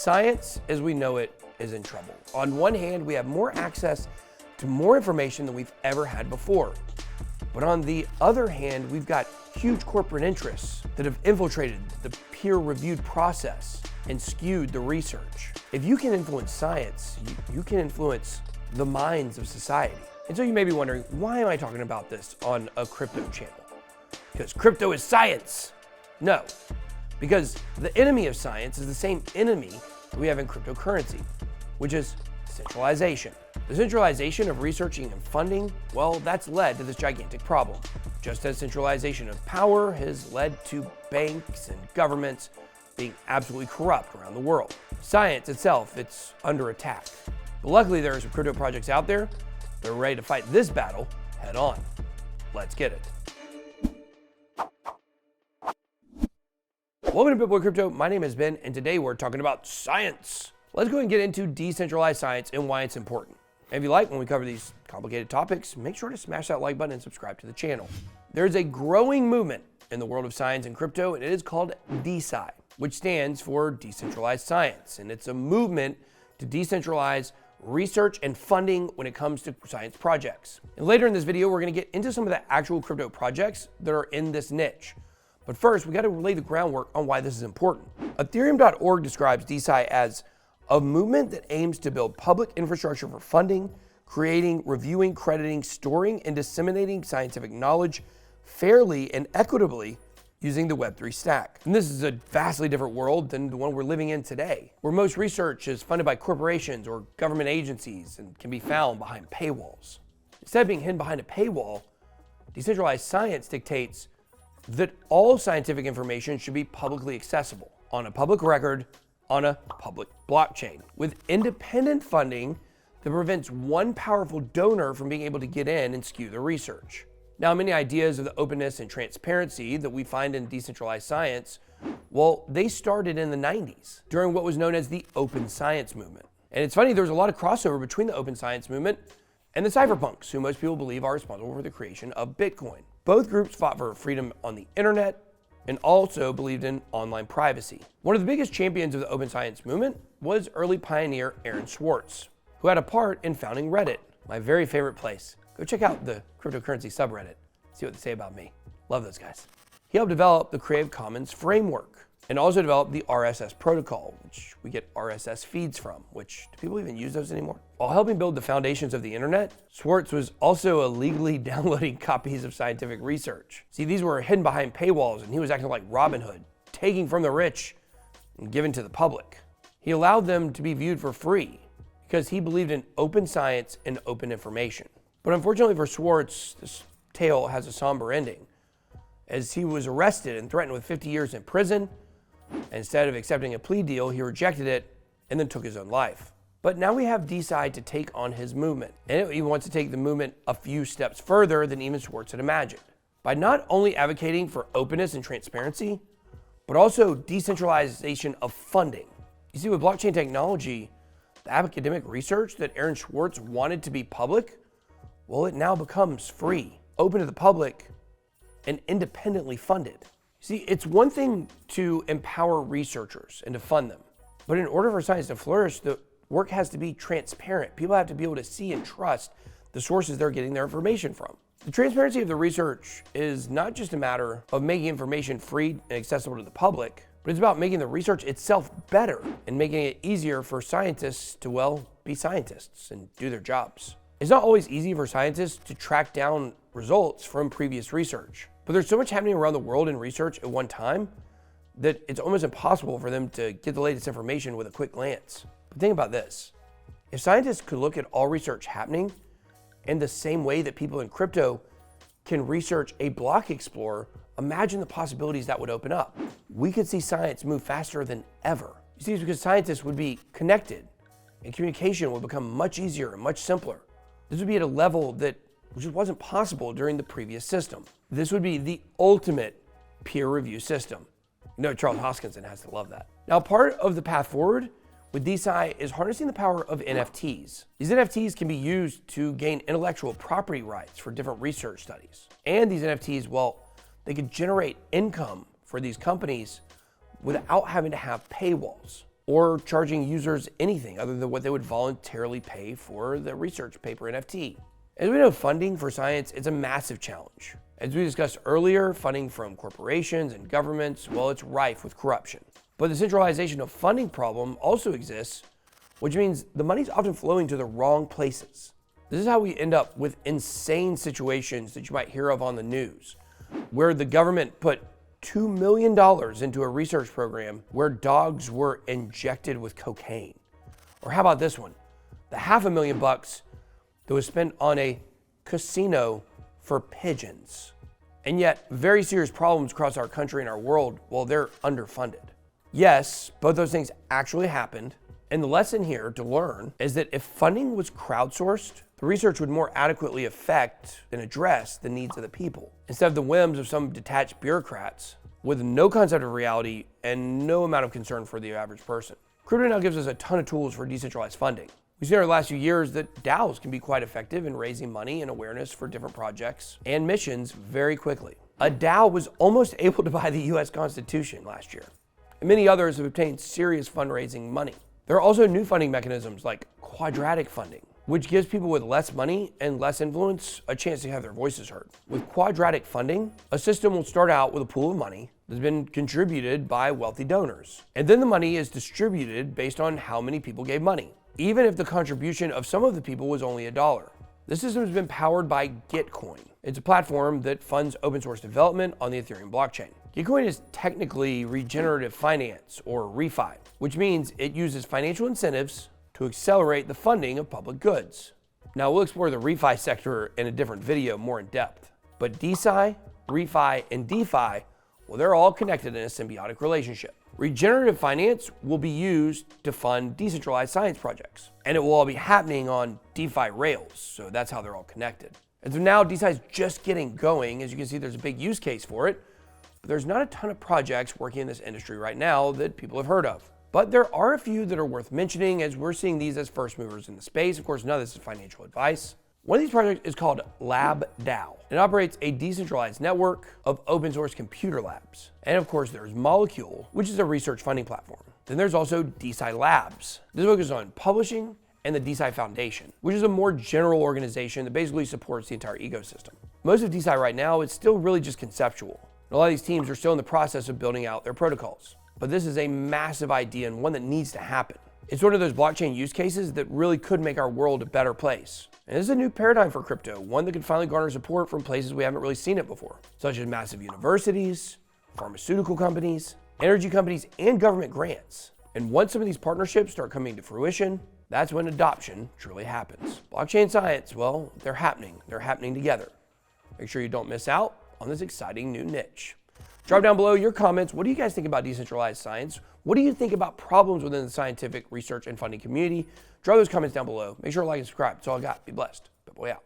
Science, as we know it, is in trouble. On one hand, we have more access to more information than we've ever had before. But on the other hand, we've got huge corporate interests that have infiltrated the peer-reviewed process and skewed the research. If you can influence science, you can influence the minds of society. And so you may be wondering, why am I talking about this on a crypto channel? Because crypto is science. No, because the enemy of science is the same enemy that we have in cryptocurrency, which is centralization. The centralization of researching and funding, well, that's led to this gigantic problem. Just as centralization of power has led to banks and governments being absolutely corrupt around the world. Science itself, it's under attack. But luckily, there are some crypto projects out there that are ready to fight this battle head on. Let's get it. Welcome to BitBoy Crypto. My name is Ben, and today we're talking about science. Let's go ahead and get into decentralized science and why it's important. And if you like when we cover these complicated topics, make sure to smash that like button and subscribe to the channel. There's a growing movement in the world of science and crypto, and it is called DeSci, which stands for decentralized science. And it's a movement to decentralize research and funding when it comes to science projects. And later in this video, we're going to get into some of the actual crypto projects that are in this niche. But first, we got to lay the groundwork on why this is important. Ethereum.org describes DeSci as a movement that aims to build public infrastructure for funding, creating, reviewing, crediting, storing, and disseminating scientific knowledge fairly and equitably using the Web3 stack. And this is a vastly different world than the one we're living in today, where most research is funded by corporations or government agencies and can be found behind paywalls. Instead of being hidden behind a paywall, decentralized science dictates that all scientific information should be publicly accessible on a public record on a public blockchain with independent funding that prevents one powerful donor from being able to get in and skew the research. Now, many ideas of the openness and transparency that we find in decentralized science, well, they started in the 90s during what was known as the open science movement. And it's funny, there was a lot of crossover between the open science movement and the cypherpunks, who most people believe are responsible for the creation of Bitcoin. Both groups fought for freedom on the internet and also believed in online privacy. One of the biggest champions of the open science movement was early pioneer Aaron Swartz, who had a part in founding Reddit, my very favorite place. Go check out the cryptocurrency subreddit, see what they say about me. Love those guys. He helped develop the Creative Commons framework and also developed the RSS protocol, which we get RSS feeds from, which do people even use those anymore? While helping build the foundations of the internet, Swartz was also illegally downloading copies of scientific research. See, these were hidden behind paywalls, and he was acting like Robin Hood, taking from the rich and giving to the public. He allowed them to be viewed for free because he believed in open science and open information. But unfortunately for Swartz, this tale has a somber ending, as he was arrested and threatened with 50 years in prison. Instead of accepting a plea deal, he rejected it and then took his own life. But now we have DeSci to take on his movement, and he wants to take the movement a few steps further than even Swartz had imagined, by not only advocating for openness and transparency, but also decentralization of funding. You see, with blockchain technology, the academic research that Aaron Swartz wanted to be public, well, it now becomes free, open to the public, and independently funded. See, it's one thing to empower researchers and to fund them, but in order for science to flourish, the work has to be transparent. People have to be able to see and trust the sources they're getting their information from. The transparency of the research is not just a matter of making information free and accessible to the public, but it's about making the research itself better and making it easier for scientists to, well, be scientists and do their jobs. It's not always easy for scientists to track down results from previous research. But there's so much happening around the world in research at one time that it's almost impossible for them to get the latest information with a quick glance. But think about this. If scientists could look at all research happening in the same way that people in crypto can research a block explorer, imagine the possibilities that would open up. We could see science move faster than ever. You see, it's because scientists would be connected and communication would become much easier and much simpler. This would be at a level that which wasn't possible during the previous system. This would be the ultimate peer review system. You know, Charles Hoskinson has to love that. Now, part of the path forward with DeSci is harnessing the power of NFTs. These NFTs can be used to gain intellectual property rights for different research studies. And these NFTs, well, they could generate income for these companies without having to have paywalls. or charging users anything other than what they would voluntarily pay for the research paper NFT. As we know, funding for science is a massive challenge. As we discussed earlier, funding from corporations and governments, well, it's rife with corruption. But the centralization of funding problem also exists, which means the money's often flowing to the wrong places. This is how we end up with insane situations that you might hear of on the news, where the government put $2 million into a research program where dogs were injected with cocaine. Or how about this one? The $500,000 that was spent on a casino for pigeons. And yet, very serious problems across our country and our world, well, they're underfunded. Yes, both those things actually happened. And the lesson here to learn is that if funding was crowdsourced, the research would more adequately affect and address the needs of the people, instead of the whims of some detached bureaucrats with no concept of reality and no amount of concern for the average person. Crypto now gives us a ton of tools for decentralized funding. We've seen over the last few years that DAOs can be quite effective in raising money and awareness for different projects and missions very quickly. A DAO was almost able to buy the US Constitution last year, and many others have obtained serious fundraising money. There are also new funding mechanisms like quadratic funding, which gives people with less money and less influence a chance to have their voices heard. With quadratic funding, a system will start out with a pool of money that's been contributed by wealthy donors. And then the money is distributed based on how many people gave money, even if the contribution of some of the people was only $1. This system has been powered by Gitcoin. It's a platform that funds open source development on the Ethereum blockchain. Gitcoin is technically regenerative finance, or refi, which means it uses financial incentives to accelerate the funding of public goods. Now, we'll explore the refi sector in a different video more in depth, but DeSci, refi, and DeFi, well, they're all connected in a symbiotic relationship. Regenerative finance will be used to fund decentralized science projects, and it will all be happening on DeFi rails, so that's how they're all connected. And so now DeSci is just getting going. As you can see, there's a big use case for it, but there's not a ton of projects working in this industry right now that people have heard of. But there are a few that are worth mentioning, as we're seeing these as first movers in the space. Of course, none of this is financial advice. One of these projects is called LabDAO. It operates a decentralized network of open source computer labs. And of course, there's Molecule, which is a research funding platform. Then there's also DeSci Labs. This focuses on publishing, and the DeSci Foundation, which is a more general organization that basically supports the entire ecosystem. Most of DeSci right now is still really just conceptual. And a lot of these teams are still in the process of building out their protocols. But this is a massive idea and one that needs to happen. It's one of those blockchain use cases that really could make our world a better place. And this is a new paradigm for crypto, one that could finally garner support from places we haven't really seen it before, such as massive universities, pharmaceutical companies, energy companies, and government grants. And once some of these partnerships start coming to fruition, that's when adoption truly happens. Blockchain science, well, they're happening. They're happening together. Make sure you don't miss out on this exciting new niche. Drop down below your comments. What do you guys think about decentralized science? What do you think about problems within the scientific research and funding community? Drop those comments down below. Make sure to like and subscribe. That's all I got. Be blessed. Big boy out.